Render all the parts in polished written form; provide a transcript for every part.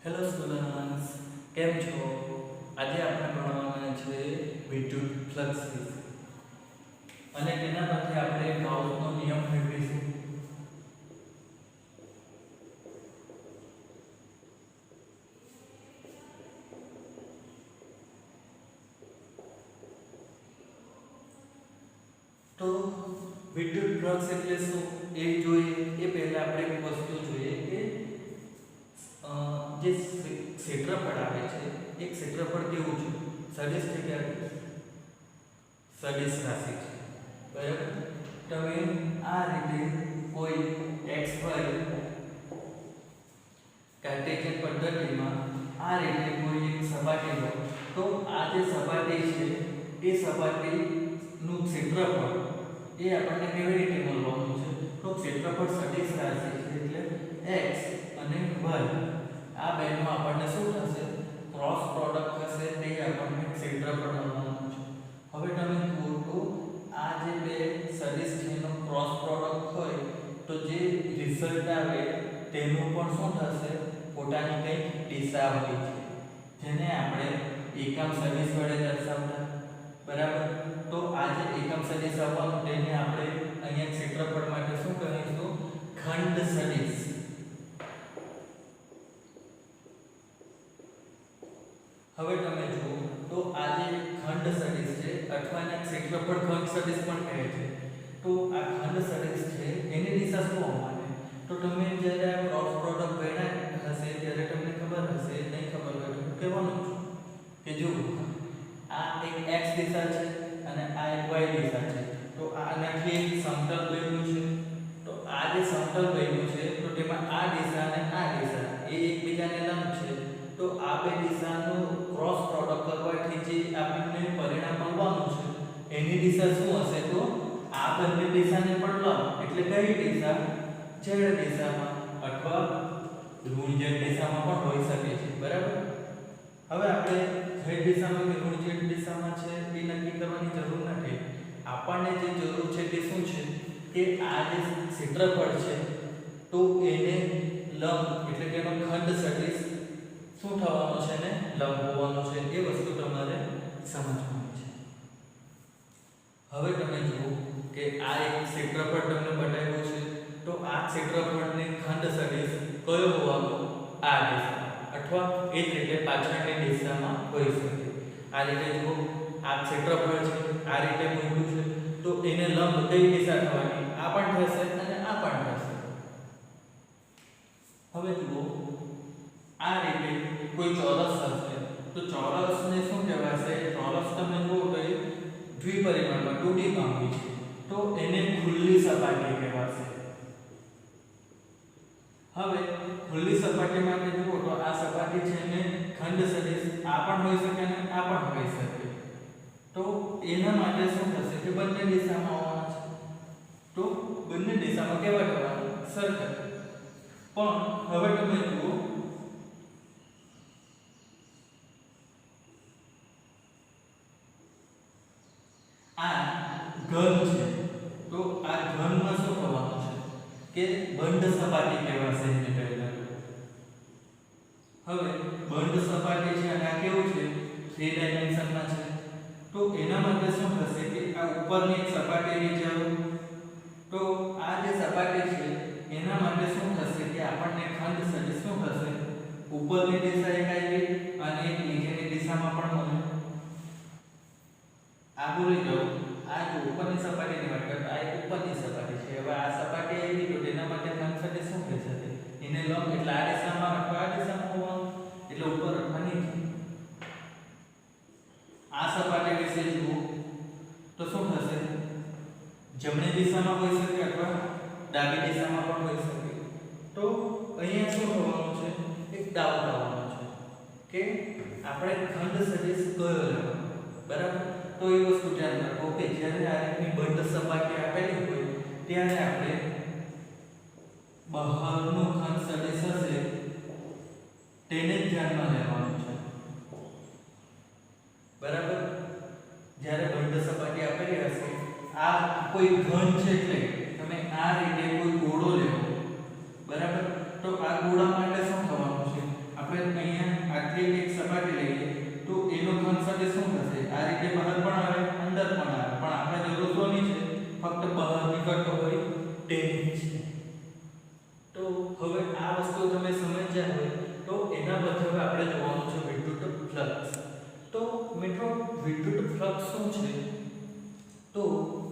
Hello students, કેમ છો? આજે આપણે ભણવાના છે વિદ્યુત ફ્લક્સ વિશે અને તેના પરથી આપણે ગાઉસનો નિયમ મેળવીશું. તો વિદ્યુત ફ્લક્સ એટલે શું એ જોઈએ એ પહેલા આપણે એક વસ્તુ જોઈએ કે જે ક્ષેત્રફળ આવે છે એ ક્ષેત્રફળ કેવું છે? સદિશ છે કે સદિશ રાશિ છે, બરાબર? તમે આ રીતે કોઈ xy કાર્ટેશિયન પદ્ધતિમાં આ રીતે કોઈ એક સપાટી લો તો આ જે સપાટી છે એ સપાટીનું ક્ષેત્રફળ એ આપણને કેવી રીતે મળવાનું છે? તો ક્ષેત્રફળ સદિશ રાશિ છે એટલે x અને y આ બેનો આપણને શું થશે? ક્રોસ પ્રોડક્ટ થશે, તે આપણને ક્ષેત્રફળ મળવાનું છે. હવે તમે જુઓ તો આ જે બે સદિશ છે એનો ક્રોસ પ્રોડક્ટ હોય તો જે રિઝલ્ટ આવે તેનું પણ શું થશે? પોતાની કંઈક દિશા હોય છે જેને આપણે એકમ સદિશ વડે દર્શાવતા, બરાબર? તો આ જે એકમ સદિશ આવવાનું તેને આપણે અહીંયા ક્ષેત્રફળ માટે શું કહીશું? ખંડ સદિશ. હવે તમે જુઓ તો આ જે ખંડ સદિશ છે અથવા ને ક્ષેત્રફળ ખંડ સદિશ પણ કહે છે. તો આ ખંડ સદિશ છે એની દિશા શું આવવાની? તો તમે જ્યારે આ ક્રોસ પ્રોડક્ટ ગણ્યા હશે ત્યારે તમને ખબર હશે, નહીં ખબર હોય તો કહેવાનું છું કે જો આ એક x દિશા છે અને આ એક y દિશા છે. તો આનાથી એક સમતલ બન્યું છે. તો આ જે સમતલ બન્યું છે તો તેમાં આ દિશા અને આ દિશા એ એકબીજાને લંબ છે. તો આ બે દિશાનું ક્રોસ પ્રોડક્ટ કરવાથી જે આપણને પરિણામ મળવાનું છે એની દિશા શું હશે? તો આ બંને દિશાને પણ લંબ, એટલે કઈ દિશા? z દિશામાં અથવા ઋણ z દિશામાં પણ હોઈ શકે છે, બરાબર? હવે આપણે z દિશામાં કે ઋણ z દિશામાં છે એ નક્કી કરવાની જરૂર નથી. આપણને જે જરૂર છે તે શું છે કે આ જે ક્ષેત્રફળ છે તો એને લંબ એટલે કે એનો ખંડ સદિશ શું થવાનું છે ને લંબ હોવાનું છે. એ વસ્તુ તમારે સમજવાની છે. હવે તમે જુઓ કે આ એક ક્ષેત્રફળ તમને બતાવ્યું છે તો આ ક્ષેત્રફળને ખંડ સદિશ કયો હોવાનો? આ દિશા અથવા એ જ રીતે પાછળની દિશામાં હોઈ શકે. આ રીતે જુઓ આ ક્ષેત્રફળ છે, આ રીતે મૂક્યું છે તો એને લંબ કઈ દિશા થવાની? આ પણ થશે અને આ પણ થશે. હવે જુઓ આ રીતે કોઈ ચોરસ હશે તો ચોરસને શું કહેવાશે? ચોરસ તમે જુઓ તો એ દ્વિપરિમાણમાં 2D માં હોય છે તો એને ખુલ્લી સપાટી કહેવાશે. હવે ખુલ્લી સપાટી માટે જુઓ તો આ સપાટી છે એને ખંડ સદિશ આ પણ હોઈ શકે અને આ પણ હોઈ શકે. તો એના માટે શું થશે કે બંને દિશામાં આવવાના છે. તો બંને દિશામાં કેવા કરવાનું? સરખા. પણ હવે તમે જુઓ આ ઘન છે તો આ ઘનમાં શું થવાનું છે કે બંધ સપાટી કહેવાશે એને પહેલા. હવે બંધ સપાટી છે અને આ કેવું છે? 3 ડાયમેન્શનમાં છે. તો એના માટે શું થશે કે આ ઉપરની એક સપાટી નીચે આવે તો આ જે સપાટી છે એના માટે શું થશે કે આપણને ખંડ સદિશ શું થશે? ઉપરની દિશા એક આવી અને એક નીચેની દિશામાં પણ મળે. આ ભૂલી જાઓ, આ જો ઉપરની સપાટીની વાત કરતા આ એક ઉપરની સપાટી છે. હવે આ સપાટી આવી તો તેના માટે ખંડ સદિશ શું થઈ શકે? એને લંબ એટલે આ દિશામાં અથવા આ દિશામાં હોવાનું, એટલે ઉપર અથવા નીચે. આ સપાટી વિશે જુઓ તો શું થશે? જમણી દિશામાં હોઈ શકે અથવા ડાબી દિશામાં પણ હોઈ શકે. તો અહીંયા શું થવાનું છે? એક દાવ થવાનો છે કે આપણે ખંડ સદિશ કયો લેવાનો, બરાબર? તો એ વસ્તુ ધ્યાન રાખો કે જ્યારે આ રીતની બંધ સપાટી આપેલી હોય ત્યારે આપણે બહારનો ખંડ સદિશ હશે તેને ધ્યાનમાં લેવાનું છે, બરાબર? જ્યારે બંધ સપાટી આપેલી હશે, આ કોઈ ઘન છે એટલે તમે આ રીતે કોઈ ગોળો લેવો, બરાબર? તો આ ગોળા માટે શું થવાનું છે? આપણે ફક્ત બહાર નીકળતો હોય તેની છે. તો હવે આ વસ્તુ તમે સમજ્યા હોય તો એના પછી હવે આપણે જોવાનું છે વિદ્યુત ફ્લક્સ. તો મિત્રો વિદ્યુત ફ્લક્સ શું છે? તો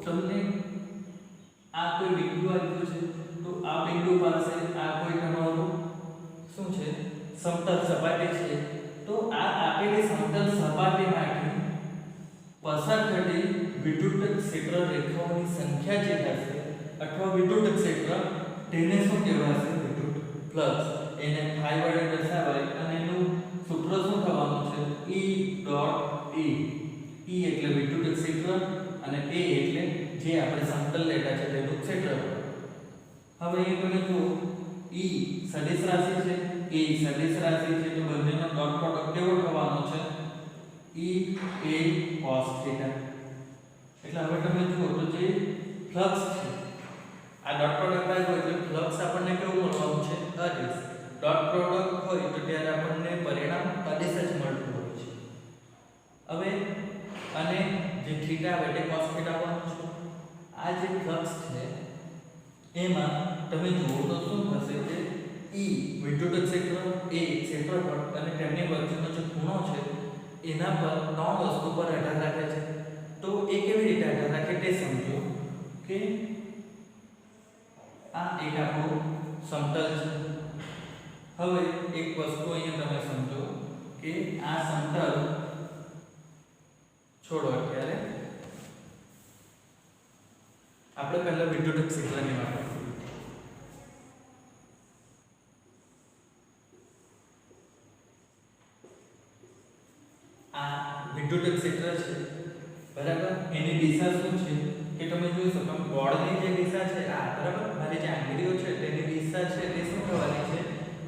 તમને આ કોઈ બિંદુ આપ્યું છે, તો આ બિંદુ પાસે આ કોઈ તમારું શું છે સમતલ સપાટી છે. તો આ આપેલી સમતલ સપાટીમાંથી પસાર થતી વિદ્યુત ક્ષેત્ર રેખાઓની સંખ્યા જે હશે અથવા વિદ્યુત ક્ષેત્ર તેને શું કહેવાશે? વિદ્યુત ફ્લક્સ. એને phi વડે દર્શાવાય અને એનું સૂત્ર શું થવાનું છે? E dot E. E એટલે વિદ્યુત ક્ષેત્ર અને A એટલે જે આપણે સમતલ લેટા છે તેનું ક્ષેત્રફળ. હવે એ તમે જુઓ E સદિશ રાશિ છે, A સદિશ રાશિ છે, તો બંનેનો ડોટ પ્રોડક્ટ કેવો થવાનો છે? E A cos θ. એટલે હવે તમે જુઓ તો જે ફ્લક્સ છે આ ડોટ પ્રોડક્ટ આવ્યો એટલે ફ્લક્સ આપણને કેવું મળવાનું છે? અદિશ. ડોટ પ્રોડક્ટ હોય તો ત્યારે આપણને પરિણામ અદિશ જ મળતું હોય છે. હવે અને જે થીટા આવે તે cos θ આવવાનું છે. આ જે ફ્લક્સ છે એમાં તમે જુઓ તો શું થશે કે E વિદ્યુત ક્ષેત્ર, A ક્ષેત્રફળ અને તેમની વચ્ચેનો જે ખૂણો છે એના પર ત્રણ વસ્તુ પર આધાર રાખે છે. તો એ કેવી રીતે આધાર રાખે તે સમજો કે આ એક આપણું સમતલ છે. હવે એક વસ્તુ અહીંયા તમે સમજો કે આ સમતલ છોડો અત્યારે આપણે પહેલા વિદ્યુત ક્ષેત્રની વાત કરીએ. આ વિદ્યુત ક્ષેત્ર છે બરાબર, એની દિશા શું છે કે તમે જોઈ શકો બોર્ડની જે દિશા છે આ બરાબર, મારી જે આંગળીઓ છે તેની દિશા છે તે શું થવાની છે?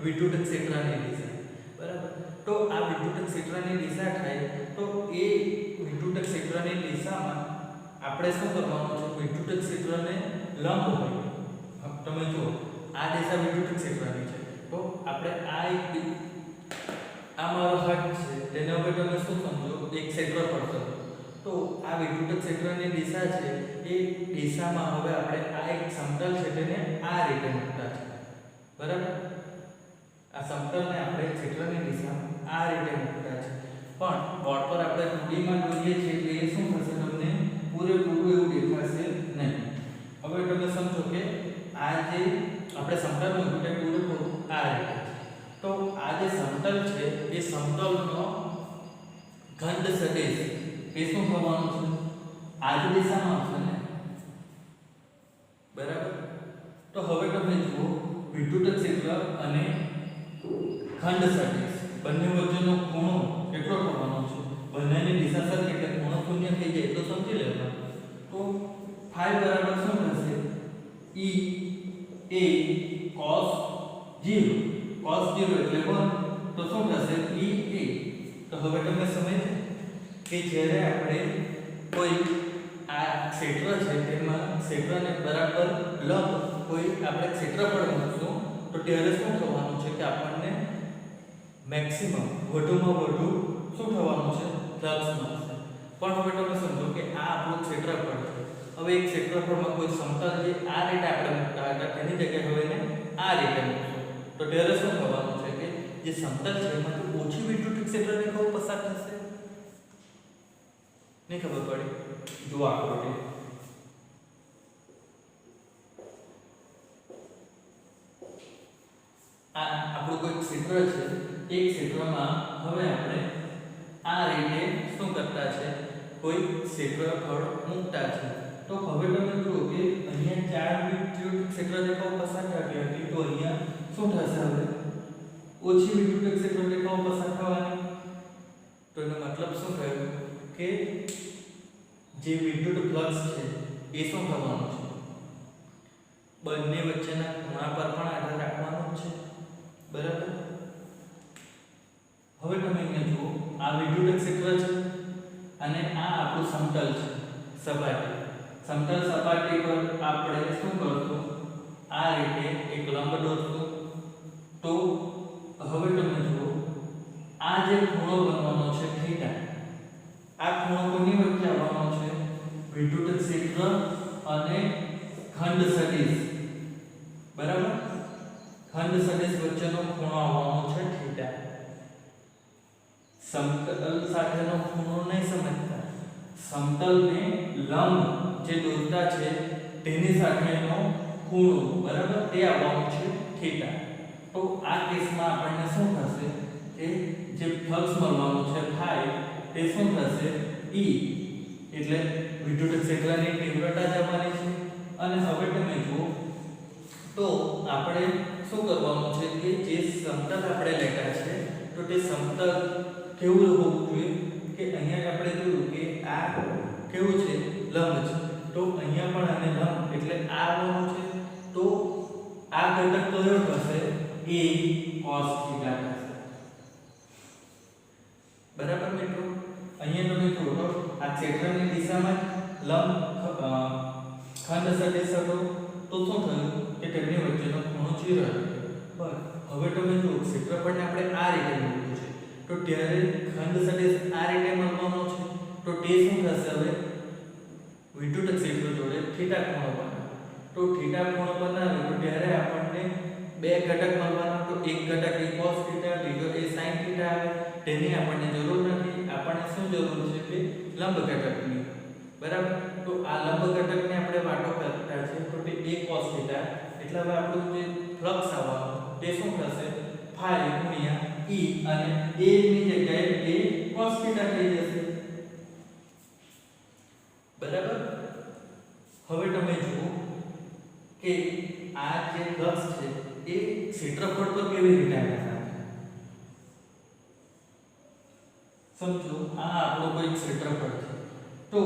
વિદ્યુત ક્ષેત્રની દિશા બરાબર. તો આ વિદ્યુત ક્ષેત્રની દિશા થાય તો એ વિદ્યુત ક્ષેત્રની દિશામાં આપણે શું કરવાનું છે? વિદ્યુત ક્ષેત્રને લંબ હોય. તમે જુઓ આ દિશા વિદ્યુત ક્ષેત્રની છે તો આપણે આ એક આ મારો હાથ છે તેને હવે તમે શું સમજો? એક ક્ષેત્રફળ કરો. તો આ વિદ્યુત ક્ષેત્રની દિશા છે એ દિશામાં હવે આપણે આ એક સમતલ છે તેને આ રીતે મૂકતા છે બરાબર. આ સમતલને આપણે ક્ષેત્રની દિશામાં આ રીતે મૂકતા છે. પણ બોર્ડ પર આપણે 2D માં જોઈએ છીએ એટલે એ શું થશે? તમને પૂરેપૂરું એવું દેખાશે નહીં. હવે તમે સમજો કે આ જે આપણે સમતલ મૂક્યું તે પૂરેપૂરું આ રીતે છે. તો આ જે સમતલ છે એ સમતલનો ખંડ સદિશ એ શું થવાનું છે? આ જ દિશામાં આવશે ને બરાબર. તો હવે તમે જુઓ વિદ્યુત ક્ષેત્ર અને ખંડ સદિશ બંને વચ્ચેનો ખૂણો કેટલો થવાનો છે? બંનેની દિશા સરખી એટલે ખૂણો શૂન્ય થઈ જાય તો સમજી લેવાનું. તો phi બરાબર શું થશે? E A cos 0. cos 0 એટલે 1 તો શું થશે? E A. તો હવે તમે સમજો કે જ્યારે આપણે કોઈ આ ક્ષેત્ર છે તેમાં ક્ષેત્રને બરાબર લંબ કોઈ આપણે ક્ષેત્રફળ મૂકશું તો ત્યારે શું થવાનું છે કે આપણને મેક્સિમમ વધુમાં વધુ શું થવાનું છે? ફ્લક્સ મળશે. પણ હવે તમે સમજો કે આ આપણું ક્ષેત્રફળ છે. હવે એક ક્ષેત્રફળમાં કોઈ સમતલ જે આ રીતે આપણે મૂકતા હતા તેની જગ્યાએ હવે એને આ રીતે મૂકશું તો ત્યારે શું થવાનું છે કે જે સમતલ છે એમાંથી ઓછી વિદ્યુત ક્ષેત્ર રેખાઓ પસાર થશે. નહીં ખબર પડી? જુઓ આકૃતિ. આ આપણું કોઈ ક્ષેત્ર છે એ ક્ષેત્રમાં હવે આપણે આ રીતે શું કરતા છે? કોઈ ક્ષેત્રફળ મૂકતા છે. તો હવે તમે જુઓ કે અહીંયા ચાર વિદ્યુત ક્ષેત્ર રેખાઓ પસાર થતી હતી તો અહીંયા શું થશે? હવે ઓછી વિદ્યુત ક્ષેત્ર રેખાઓ પસાર થવાની. તો એનો મતલબ શું થયો કે જે વિદ્યુત ફ્લક્સ છે એ શું થવાનું છે? બંને વચ્ચેના ખૂણા પર પણ આધાર રાખવાનો છે બરાબર. હવે તમે અહીંયા જુઓ આ વિદ્યુત ક્ષેત્ર છે અને આ આપણું સમતલ છે સપાટી. સમતલ સપાટી પર આપણે શું કરશું? આ રીતે એક લંબ દોરશું. તો હવે તમે જુઓ આ જે ખૂણો બનવાનો છે થીટા, આ ખૂણો કોની વચ્ચે આવવાનો છે? વિદ્યુત ક્ષેત્ર અને ખંડ સદિશ, બરાબર, ખંડ સદિશ વચ્ચેનો ખૂણો આવવાનો છે થીટા. સમતલ સાથેનો ખૂણો નહીં સમજતા, સમતલને લંબ જે દોરતા છે તેની સાથેનો ખૂણો, બરાબર, તે આવવાનું છે થીટા. તો આ કેસમાં આપણને શું થશે કે જે ફ્લક્સ મળવાનું છે ફાઈ તે શું થશે E, એટલે વિદ્યુત ક્ષેત્રની તીવ્રતા જ આવવાની છે. અને હવે તમે જુઓ તો આપણે શું કરવાનું છે કે જે સમતલ આપણે લેતા છે તો તે સમતલ કેવું હોવું જોઈએ કે અહીંયા આપણે જોયું કે આ કેવું છે લંબ છે, તો અહીંયા પણ આને લંબ એટલે આ આવવાનું છે. તો આ ઘટક કયો થશે A cos થીટા થશે, બરાબર મિત્રો. અહીંયા તમે જુઓ તો આ ક્ષેત્રની દિશામાં લંબ ખંડ સદિશ હતો તો શું થયું કે તેમની વચ્ચેનો ખૂણો 0 હતો. બસ હવે તમે જુઓ ક્ષેત્રફળને આપણે આ રીતે મૂક્યું છે તો ત્યારે ખંડ સદિશ આ રીતે મળવાનો છે તો તે શું થશે હવે વિદ્યુત ક્ષેત્ર જોડે થીટા ખૂણો બનાવે. તો થીટા ખૂણો બનાવે તો ત્યારે આપણને બે ઘટક મળવાના, તો એક ઘટક એ cos થીટા, બીજો એ sin થીટા આવે. તેની આપણને જરૂર નથી, આપણને શું જરૂર છે કે લંબ ઘટકની, બરાબર. તો આ લંબ ઘટકને આપણે વાટો કરતા છે તો તે a cos થીટા, એટલે હવે આપણું જે ફ્લક્સ આવવાનું તે શું થશે phi ગુણ્યા E, અને a ની જગ્યાએ a cos થીટા થઈ જશે, બરાબર. હવે તમે જુઓ કે આ જે ફ્લક્સ છે એ ક્ષેત્રફળ પર કેવી રીતે આધાર રાખે. સમજો આ આપણો કોઈ ક્ષેત્રફળ છે, તો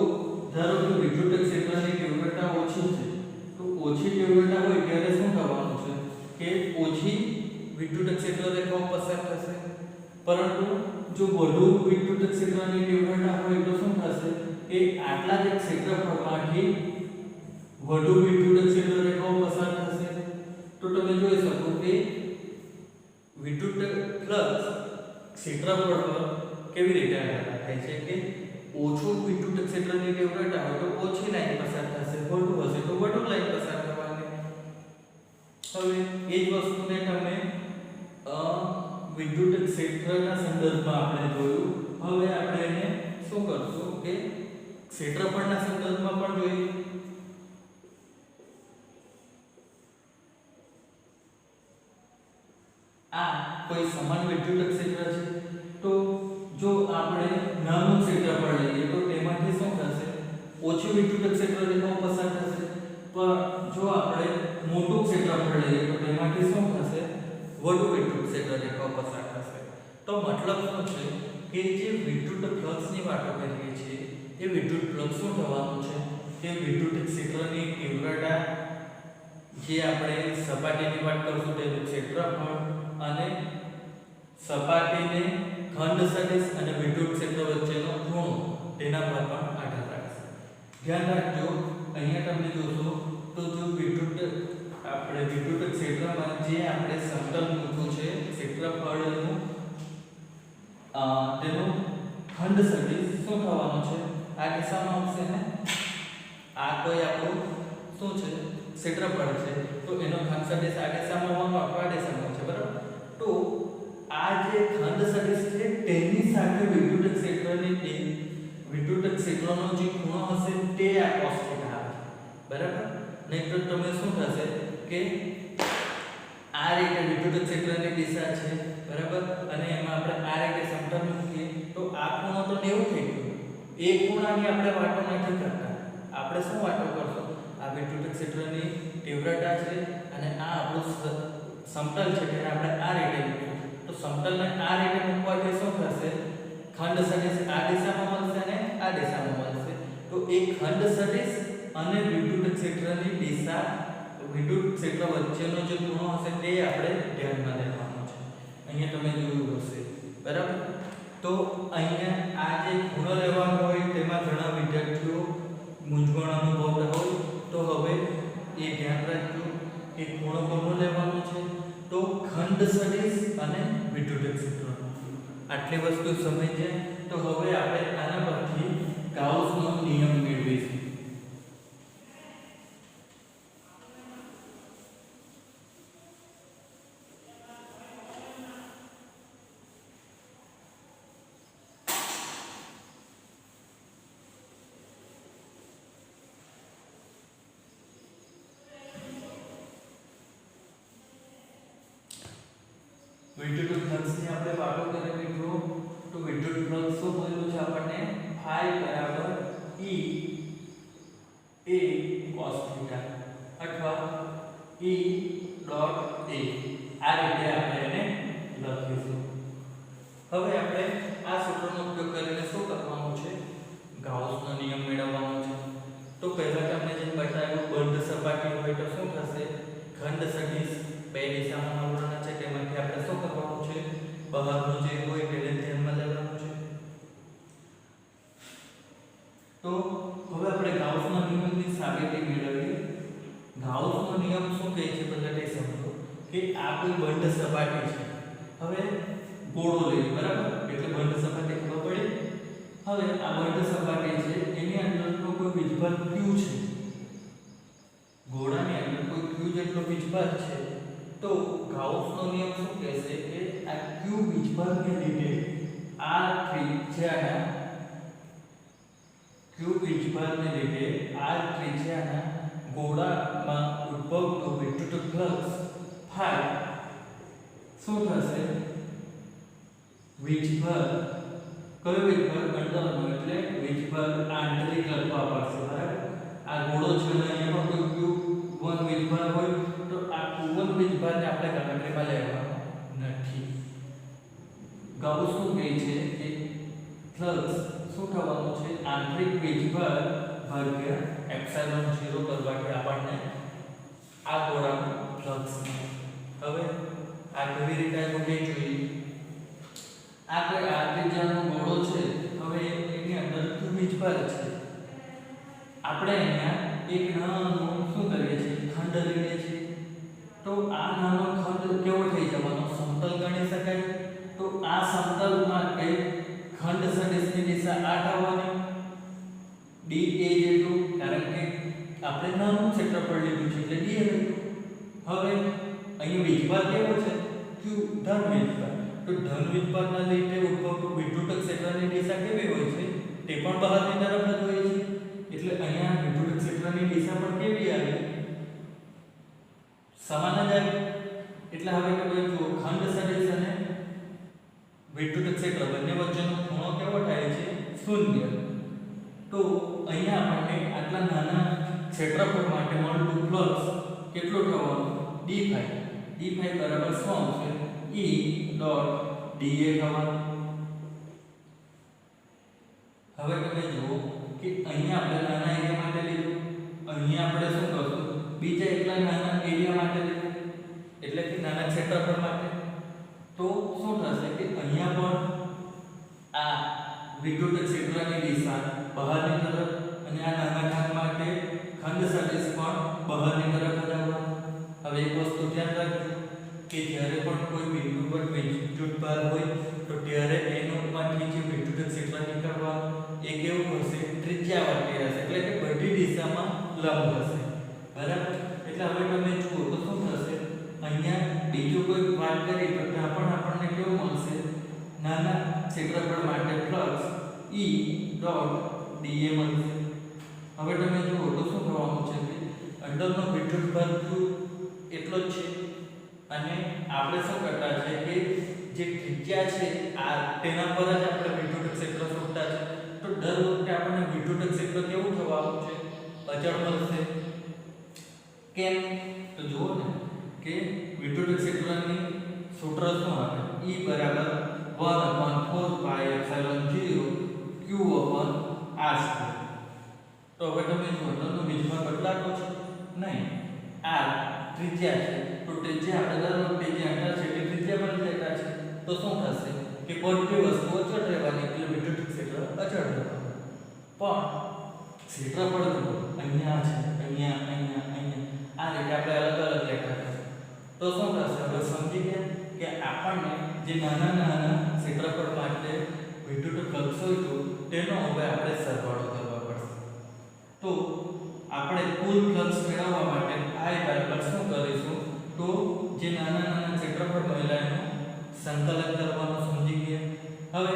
ધારો કે વિદ્યુત ક્ષેત્રની તીવ્રતા ઓછી છે, તો ઓછી તીવ્રતા હોય ત્યારે શું થવાનું છે કે ઓછી વિદ્યુત ક્ષેત્ર રેખાઓ પસાર થશે. પરંતુ જો વધુ વિદ્યુત ક્ષેત્રની તીવ્રતા હોય તો શું થશે કે આટલા જ ક્ષેત્રફળમાંથી વધુ વિદ્યુત ક્ષેત્ર રેખાઓ પસાર થશે. તો તમે જોઈ શકો કે વિદ્યુત ફ્લક્સ ક્ષેત્રફળ પર કેવી રીતે આધાર રાખે છે કે ઓછું વિદ્યુત ક્ષેત્રની તીવ્રતા હોય તો ઓછી લાઈન પસાર થશે, વધુ હશે તો વધુ લાઈન પસાર થવાની. હવે એ જ વસ્તુને તમે વિદ્યુત ક્ષેત્રના સંદર્ભમાં આપણે જોયું. હવે આપણે એને શું કરશું કે ક્ષેત્રફળના સંદર્ભમાં પણ જોઈએ. આ કોઈ સમાન વિદ્યુત ક્ષેત્ર છે, તો જો આપણે નાનું ક્ષેત્રફળ લઈએ તો તેમાંથી શું થશે ઓછી વિદ્યુત ક્ષેત્ર રેખાઓ પસાર થશે. પણ જો આપણે મોટું ક્ષેત્રફળ લઈએ તો તેમાંથી શું થશે વધુ વિદ્યુત ક્ષેત્ર રેખાઓ પસાર થશે. તો મતલબ શું છે કે જે વિદ્યુત ફ્લક્સની વાતો કરીએ છીએ એ વિદ્યુત ફ્લક્સ શું થવાનું છે કે વિદ્યુત ક્ષેત્રની તીવ્રતા જે આપણે સપાટીની વાત કરશું તેનું ક્ષેત્રફળ અને સપાટીને ખંડ સદિશ અને વિદ્યુત ક્ષેત્ર વચ્ચેનો ખૂણો તેના પર પણ આધાર રાખશે. ધ્યાન રાખજો અહીંયા તમે જોશો તો જો વિદ્યુત ક્ષેત્રમાં જે આપણે સમતલ મૂક્યું છે ક્ષેત્રફળનું તેનું ખંડ સદિશ શું થવાનું છે આ દિશામાં આવશે ને. આ કોઈ આપણું શું છે ક્ષેત્રફળ છે તો એનો ખંડ સદિશ આ દિશામાં હોવાનો અથવા આ દિશામાં છે, બરાબર. તો આ જે ખંડ સદિશ છે તેની સાથે વિદ્યુત ક્ષેત્રનો જે ખૂણો હશે તે આ cos થીટા આવે, બરાબર. નહીં તો તમે શું થશે કે આ રીતે વિદ્યુત ક્ષેત્રની દિશા છે, બરાબર, અને એમાં આપણે આ રીતે સમતલ મૂકીએ તો આ ખૂણો તો 90 થઈ ગયો. એ ખૂણાની આપણે વાતો નથી કરતા, આપણે શું વાતો કરશું આ વિદ્યુત ક્ષેત્રની તીવ્રતા છે અને આ આપણું સમતલ છે તેને આપણે આ રીતે મૂકીશું. તો સમતલને આ રીતે મૂકવાથી શું થશે ખંડ સદિશ આ દિશામાં મળશે અને આ દિશામાં મળશે. તો એ ખંડ સદિશ અને વિદ્યુત ક્ષેત્રની દિશા વિદ્યુત ક્ષેત્ર વચ્ચેનો જે ખૂણો હશે તે આપણે ધ્યાનમાં લેવાનો છે. અહીંયા તમે જોયું હશે, બરાબર. તો અહીંયા આ જે ખૂણો લેવાનો હોય તેમાં ઘણા વિદ્યાર્થીઓ મૂંઝવણ અનુભવતા હોય તો હવે એ ધ્યાન રાખજો કે ખૂણો કોનો લેવાનો છે તો ખંડ સદિશ અને વિદ્યુત ક્ષેત્ર. આટલી વસ્તુ સમજીએ તો હવે આપણે આના પરથી ગાઉસનો નિયમ મેળવીશું. વિદ્યુત ફ્લક્સની આપણે વાતો કરીએ મિત્રો, તો વિદ્યુત ફ્લક્સ શું મળ્યું છે આપણને phi બરાબર E a cos theta અથવા E ડોટ a, આ રીતે આપણે એને લખીશું. હવે આપણે આ સૂત્રનો ઉપયોગ કરીને શું કરવાનું છે, ગાઉસનો નિયમ મેળવવાનો છે. તો પહેલા તમને જેમ બતાવ્યું બંધ સપાટી હોય તો શું થશે, ખંડ સદિશ બે દિશામાં મળવાના છે, તેમાંથી આપણે શું કરવાનું છે, બહારનું જે હોય તેને ધ્યાનમાં લેવાનું છે. તો હવે આપણે ગાઉસના નિયમની સાબિતી મેળવીએ. ગાઉસનો નિયમ શું કહે છે પહેલા તે સમજો કે આ કોઈ બંધ સપાટી છે. હવે ગોળો લઈએ, બરાબર, એટલે બંધ સપાટી ખબર પડી. હવે આ બંધ સપાટી છે એની અંદરનો કોઈ વીજભાર q છે, ગોળાની અંદર કોઈ q જેટલો વીજભાર છે. તો ગાઉસનો નિયમ શું કહેશે કે આ q વીજભારને લીધે આ ત્રિજ્યાના q વીજભારને લીધે આ ત્રિજ્યાના ગોળામાં ઉદ્ભવતું વિદ્યુત ફ્લક્સ phi શું થશે, વીજભાર, કયો વીજભાર, અંદરનો, એટલે વીજભાર આંતરિક લખવા પડશે, બરાબર. આ ગોળો છે અને અહીંયા પણ કોઈ q1 વીજભાર હોય તો આ q1 વીજભારને આપણે ગણતરીમાં લેવાનો નથી. ગાઉસ શું કહે છે કે ફ્લક્સ શું થવાનું છે, આંતરિક વીજભાર ભાગ્યા એપ્સિલોન 0 કરવાથી આપણને આ ગોળાનું ફ્લક્સ મળે. હવે આ કેવી રીતે આવ્યું તે જોઈએ. આ કોઈ આ ત્રિજ્યાનો ગોળો છે, હવે એની અંદર q વીજભાર છે. આપણે અહીંયા એક નાનો શું કરીએ છીએ, ખંડ લઈએ છીએ. તો આ નાનો ખંડ કેવો થઈ જવાનો, સમતલ ગણી શકાય. તો આ સમતલ માટે ખંડ સદિશની દિશા આ થવાની dA જેટલું, કારણ કે આપણે નાનું ક્ષેત્રફળ લીધું છે એટલે dA લીધું. હવે અહીં વીજભાર કેવો છે, q ધન વીજભાર. તો ધન વીજભારના લીધે ઉદ્ભવતું વિદ્યુત ક્ષેત્રની દિશા કેવી હોય છે, તે પણ બહારની તરફ જ હોય છે. એટલે અહીંયા વિદ્યુત ક્ષેત્રની દિશા પણ કેવી આવી, સમાન જ આવી. એટલે હવે તમે જુઓ ખંડ સદિશ અને વિદ્યુત ક્ષેત્ર બંને વચ્ચેનો ખૂણો કેવો થાય છે, શૂન્ય. તો અહીંયા આપણને આટલા નાના ક્ષેત્રફળ માટે મળતું ફ્લક્સ કેટલું થવાનું, d phi બરાબર શું આવશે, E ડોટ dA થવાનું. હવે તમે જુઓ કે અહીંયા આપણે નાના એરિયા માટે લીધું, અહીંયા આપણે શું કરશું, બીજા એટલા નાના એરિયા માટે લીધું, એટલે કે નાના ક્ષેત્રફળ માટે. તો શું થશે કે અહીંયા પણ આ વિદ્યુત ક્ષેત્રની દિશા બહારની તરફ, અને આ નાના ભાગ માટે ખંડ સદિશ પણ બહારની તરફ જ આવવાનું. હવે એક વસ્તુ ધ્યાન રાખજો કે જ્યારે પણ કોઈ બિંદુ પર વિદ્યુત ભાર હોય તો ત્યારે એનોમાંથી જે વિદ્યુત ક્ષેત્ર નીકળવાનું એ કેવું હશે, ત્રિજ્યાવર્તી હશે, એટલે કે બધી દિશામાં લંબ હશે, બરાબર. એટલે હવે તમે જુઓ તો શું થશે, અહીંયા બીજું કોઈ વાત કરી તો ત્યાં પણ આપણને કેવું મળશે, નાના ક્ષેત્રફળ માટે ફ્લક્સ E ડોટ dA મળશે. હવે તમે જુઓ તો શું થવાનું છે કે અંદરનો વિદ્યુત ભાર q એટલો જ છે, અને આપણે શું કરતા છે કે જે ત્રિજ્યા છે આ તેના પર જ આપણે વિદ્યુત ક્ષેત્ર શોધતા છે. તો દર વખતે આપણને વિદ્યુત ક્ષેત્ર કેવું થવાનું છે, અચળ મળશે. કેમ, તો જુઓ ને કે વિદ્યુત ક્ષેત્રની સૂત્ર શું આવે, E બરાબર 1/4 pi epsilon 0 q upon r². તો હવે તમે જુઓ તો વીજભાર બદલાતો છે નહીં, આ ત્રિજ્યા છે. તો ત્રિજ્યા આપણે દર વખતે જે અંતર છે તે ત્રિજ્યા પર લેતા છે. તો શું થશે કે બધી વસ્તુ અચળ રહેવાની, એટલે વિદ્યુત ક્ષેત્ર અચળ રહેવાનું. પણ ક્ષેત્રફળ જુઓ, અહીંયા છે, અહીંયા આ રીતે આપણે અલગ અલગ લેતા છે. તો શું થશે, હવે સમજી ગયા કે આપણને જે નાના ક્ષેત્રફળ માટે વિદ્યુત ફ્લક્સ હોય તેનો હવે આપણે સરવાળો કરવા પડશે. તો આપણે કુલ ફ્લક્સ મેળવવા માટે I બરાબર શું કરીશું, તો જે નાના ક્ષેત્રફળ મળેલા એનું સંકલન કરવાનું સમજી ગયા. હવે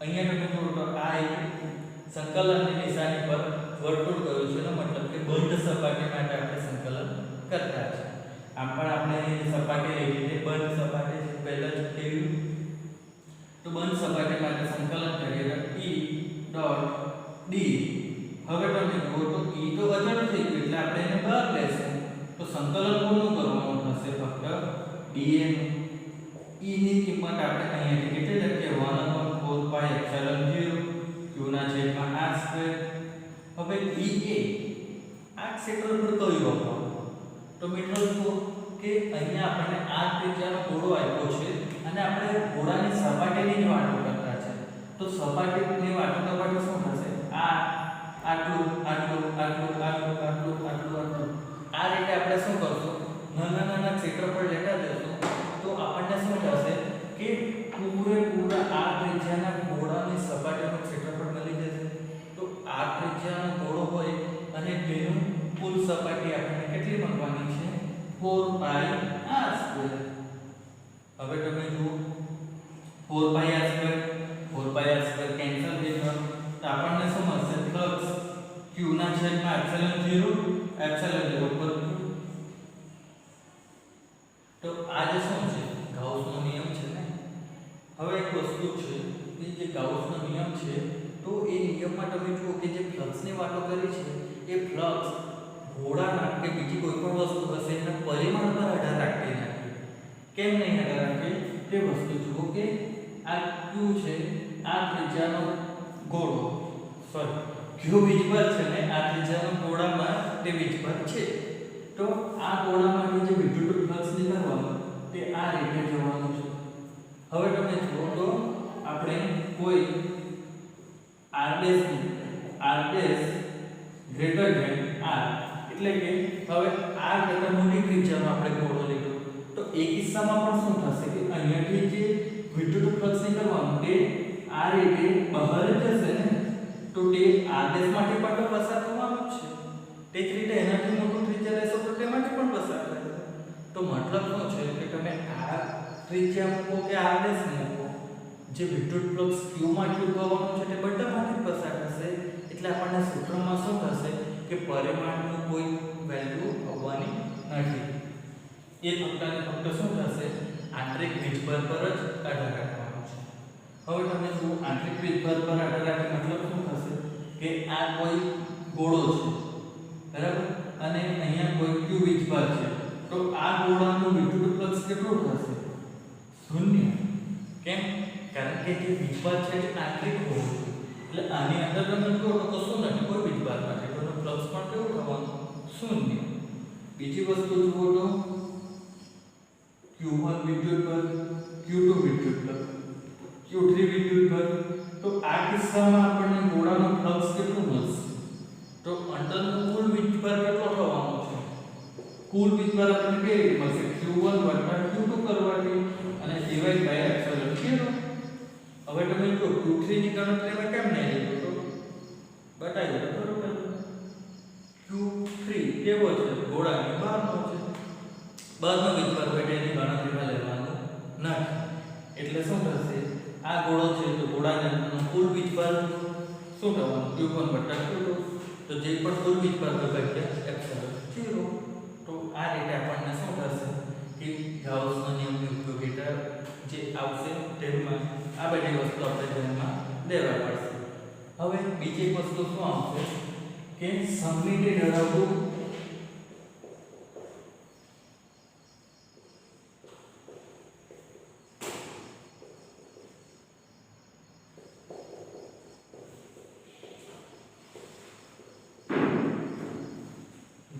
અહીંયા તમે જુઓ તો આ એક સંકલનની નિશાની પર વર્તુળ કર્યું છે, એનો મતલબ કે બંધ સપાટી માટે આપણે સંકલન કરતા છે. આમ પણ આપણે સપાટી લઈ લીધી બંધ સપાટી છે. E ની કિંમત આપણે અહીંયાથી કેટલી લખીએ 1/4 પાઈ એપ્સિલોન 0 q ના છેદમાં r સ્ક્વેર. હવે E એ આ ક્ષેત્રફળ કયું આપવાનું? તો મિત્રો જુઓ કે અહીંયા આપણને r ત્રિજ્યાનો ગોળો આપ્યો છે અને આપણે ગોળાની સપાટીની જ વાતો કરતા છે. તો સપાટીની વાતો કરવા શું થશે? આટલું આટલું આટલું આટલું આટલું આટલું આટલું આ રીતે આપણે શું કરશું? નાના નાના ક્ષેત્રફળ લેતા જશું તો આપણને શું થશે કે પૂરેપૂરા આ ત્રિજ્યાના ગોળાની સપાટીનું ક્ષેત્રફળ મળી જશે. તો આ ત્રિજ્યાનો ગોળો હોય અને તેનું કુલ સપાટી આપણને કેટલી મળવાની છે? 4 પાઈ r સ્ક્વેર. હવે તમે જુઓ 4 પાઈ r સ્ક્વેર 4 પાઈ r સ્ક્વેર કેન્સલ થઈ ગયો તો આપણને શું મળશે? ફ્લક્સ q ના છેદમાં એપ્સિલોન 0 પર q. તો આ જે શું છે? ગાઉસનો નિયમ છે ને. હવે એક વસ્તુ છે કે જે ગાઉસનો નિયમ છે તો એ નિયમમાં તમે જુઓ કે જે ફ્લક્સની વાતો કરી છે એ ફ્લક્સ ગોળાના કે બીજી કોઈ પણ વસ્તુ હશે એના પરિમાણ પર આધાર રાખતી નથી. કેમ નહીં આધાર રાખે? તે વસ્તુ જુઓ કે આ q છે, આ ત્રિજ્યાનો ગોળો q વીજભાર છે ને આ ત્રિજ્યાનો ગોળામાં તે વીજભાર છે. તો આ ગોળામાંથી જે વિદ્યુત ફ્લક્સ નીકળવાનું તે આ રીતે જવાનું છે. હવે તમે જુઓ તો આપણે કોઈ r ગ્રેટર ધેન r એટલે કે હવે r કરતા મોટી ત્રિજ્યાનો આપણે ગોળો લીધો તો એ કિસ્સામાં પણ શું થશે કે અહીંયાથી જે વિદ્યુત ફ્લક્સ નીકળવાનું તે આ રીતે બહાર જશે ને. તો તે r માંથી પણ પસાર થવાનું છે. તે જ રીતે એનાથી મોટું ત્રિજ્યા લેશો તો તેમાંથી પણ પસાર થશે. તો મતલબ શું છે કે તમે r ત્રિજ્યા મૂકો કે r મૂકો જે વિદ્યુત ફ્લક્સ q માંથી ઉદ્ભવવાનું છે તે બધામાંથી પસાર થશે. એટલે આપણને સૂત્રમાં શું થશે કે પરિમાણનું કોઈ વેલ્યુ આવવાની નથી. એ ફક્ત અને ફક્ત શું થશે? આંતરિક વીજભાર પર જ આધાર રાખવાનો છે. હવે તમે જુઓ આંતરિક વીજભાર પર આધાર રાખે મતલબ શું થશે કે આ કોઈ ગોળો છે બરાબર અને અહીંયા કોઈ q વીજભાર છે તો આ ગોળાનું વિદ્યુત ફ્લક્સ કેટલું થશે? 0. કેમ? કારણ કે જે વીજભાર છે તે આંતરિક હોવું જોઈએ. એટલે આની અંદર તમે જુઓ તો કશું નથી, કોઈ વીજભાર નથી તો ફ્લક્સ પણ કેવું થવાનું? 0. બીજી વસ્તુ જુઓ તો q1 વિદ્યુત ભાર, q2 વિદ્યુત ભાર, q3 વિદ્યુત ભાર. તો આ કિસ્સામાં આપણને ગોળાનો ફ્લક્સ કેટલું મળશે? તો અંદરનો કુલ વીજભાર કેટલો થવાનો છે? કુલ વીજભાર આપણને કેવી રીતે મળશે? q1 q2 કરવાથી અને ડિવાઇડ બાય એપ્સિલોન 0. હવે તમે જો q3 ની ગણતરીમાં કેમ નહીં લીધું તો બતાવી દો બરોબર. q3 કેવો છે? ગોળાની બહારનો છે. બહારનો વીજભાર હોય તેની ગણતરીમાં લેવાનું નથી. એટલે શું થશે? આ ગોળો છે તો ગોળાની અંદરનો કુલ વીજભાર શું થવાનું? q1 q2. તો જે પણ કુલ વીજભાર ભાગ્યા એપ્સિલોન 0. તો આ રીતે આપણને શું થશે કે ગાઉસનો નિયમની ઉપયોગિતા જે આવશે તેમાં આ બધી વસ્તુ આપણે ધ્યાનમાં લેવા પડશે. હવે બીજી એક વસ્તુ શું આવશે કે સમમિતિ ધરાવતું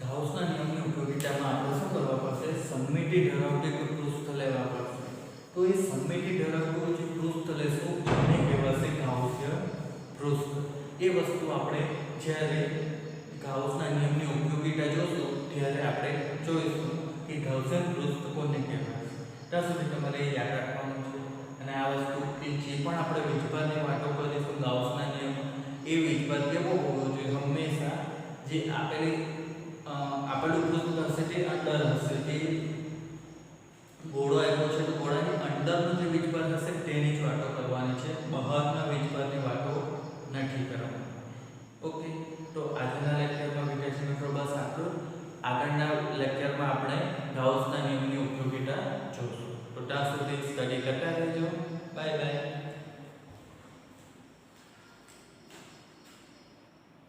ગાઉસના નિયમની ઉપયોગિતામાં આપણે શું કરવા પડશે? સમમિતિ ધરાવતું એક પૃષ્ઠ લેવા પડશે. તો એ સમમિતિ ધરાવતું જે પૃષ્ઠ લેશું એને કહેવાશે ગાઉસીય પૃષ્ઠ. એ વસ્તુ આપણે જ્યારે ગાઉસના નિયમની ઉપયોગિતા જોશું ત્યારે આપણે જોઈશું કે ગાઉસીય પૃષ્ઠ કોને કહેવાય. ત્યાં સુધી તમારે યાદ રાખવાનું છે. અને આ વસ્તુ કે જે પણ આપણે વીજભારની વાતો કરીશું ગાઉસના નિયમ એ વીજભાર કેવો હોવો જોઈએ? હંમેશા જે આપેલું પૃષ્ઠ હશે તે અંદર હશે. જે ગોળો આપ્યો છે તો ગોળાની અંદરનો જે વીજભાર હશે તેની જ વાતો કરવાની છે.